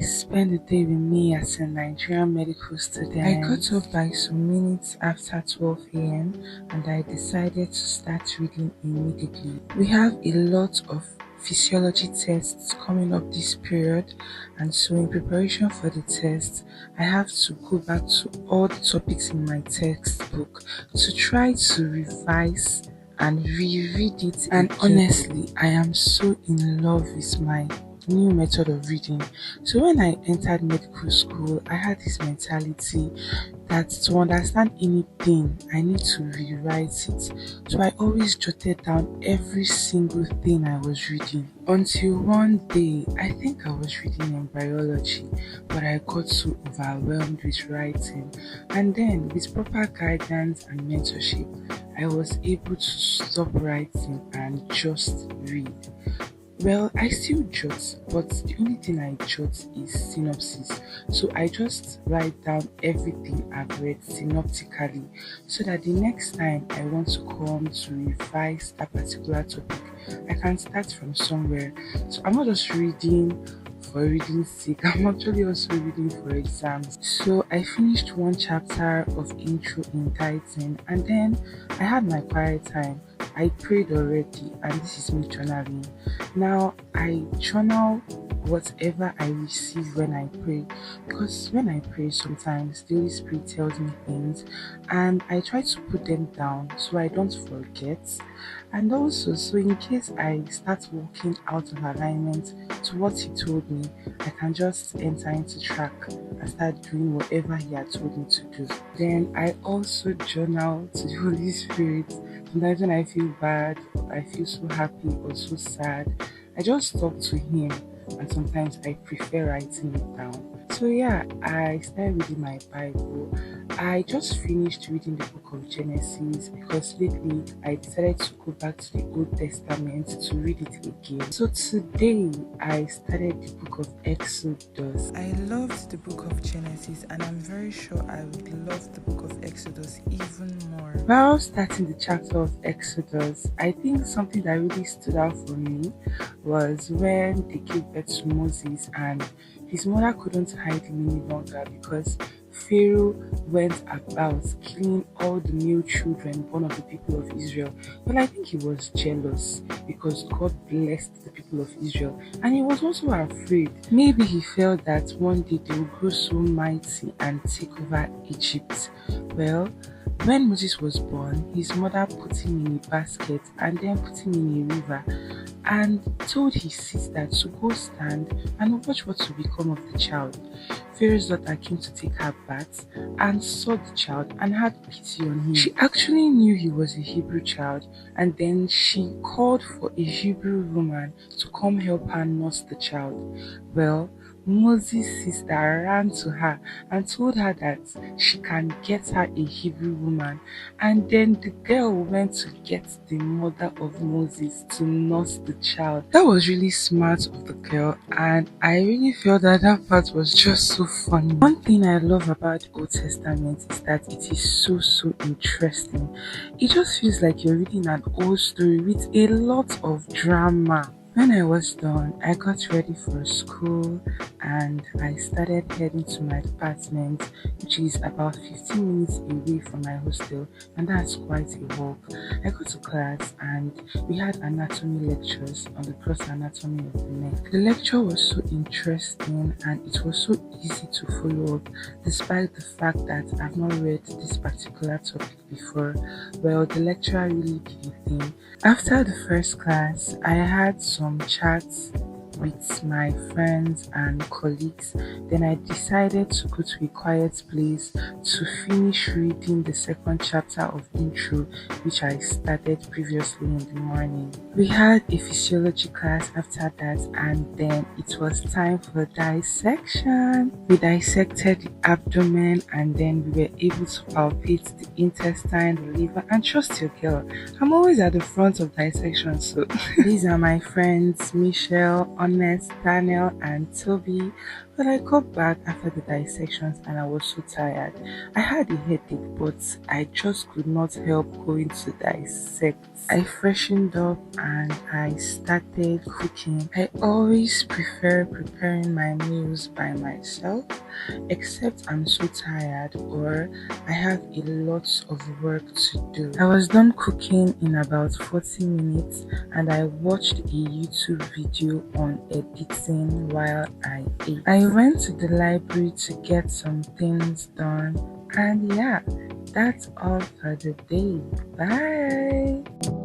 spent the day with me as a Nigerian medical student. I got up by some minutes after 12 a.m. and I decided to start reading immediately. We have a lot of physiology tests coming up this period, and so in preparation for the test I have to go back to all the topics in my textbook to try to revise and reread it, and honestly I am so in love with my new method of reading. So when I entered medical school, I had this mentality that to understand anything I need to rewrite it. So I always jotted down every single thing I was reading, until one day I think I was reading in biology, but I got so overwhelmed with writing, and then with proper guidance and mentorship I was able to stop writing and just read. Well, I still jot, but the only thing I jot is synopsis. So I just write down everything I've read synoptically, so that the next time I want to come to revise that particular topic, I can start from somewhere. So I'm not just reading for reading's sake, I'm actually also reading for exams. So I finished one chapter of intro in Titan, and then I had my quiet time. I prayed already, and this is me journaling. Now I journal whatever I receive when I pray, because when I pray sometimes the Holy Spirit tells me things and I try to put them down so I don't forget, and also so in case I start walking out of alignment to what He told me, I can just enter into track and start doing whatever He had told me to do. Then I also journal to the Holy Spirit. Sometimes when I feel bad, I feel so happy or so sad, I just talk to Him, and sometimes I prefer writing it down. So yeah, I started reading my Bible. I just finished reading the book of Genesis because lately I decided to go back to the Old Testament to read it again. So today I started the book of Exodus. I loved the book of Genesis, and I'm very sure I would love the book of Exodus even more. While starting the chapter of Exodus, I think something that really stood out for me was when they gave birth to Moses and his mother couldn't hide him any longer because Pharaoh went about killing all the male children born of the people of Israel. Well, I think he was jealous because God blessed the people of Israel, and he was also afraid. Maybe he felt that one day they would grow so mighty and take over Egypt. Well, when Moses was born, his mother put him in a basket and then put him in a river and told his sister to go stand and watch what will become of the child. Pharaoh's daughter came to take her bath and saw the child and had pity on him. She actually knew he was a Hebrew child, and then she called for a Hebrew woman to come help her nurse the child. Well, Moses' sister ran to her and told her that she can get her a Hebrew woman, and then the girl went to get the mother of Moses to nurse the child. That was really smart of the girl, and I really felt that that part was just so funny. One thing I love about the Old Testament is that it is so interesting. It just feels like you're reading an old story with a lot of drama. When I was done, I got ready for school and I started heading to my department, which is about 15 minutes away from my hostel, and that's quite a walk. I got to class and we had anatomy lectures on the gross anatomy of the neck. The lecture was so interesting and it was so easy to follow up, despite the fact that I've not read this particular topic before. Well, the lecturer really did a thing. After the first class, I had some chats with my friends and colleagues. Then I decided to go to a quiet place to finish reading the second chapter of intro, which I started previously in the morning. We had a physiology class after that, and then it was time for dissection. We dissected the abdomen, and then we were able to palpate the intestine, the liver, and trust your girl, I'm always at the front of dissection. So these are my friends Michelle, Honest, Daniel, and Toby. But I got back after the dissections and I was so tired. I had a headache, but I just could not help going to dissect. I freshened up and I started cooking. I always prefer preparing my meals by myself, except I'm so tired or I have a lot of work to do. I was done cooking in about 40 minutes and I watched a YouTube video on editing while I ate. I went to the library to get some things done, and yeah, that's all for the day. Bye.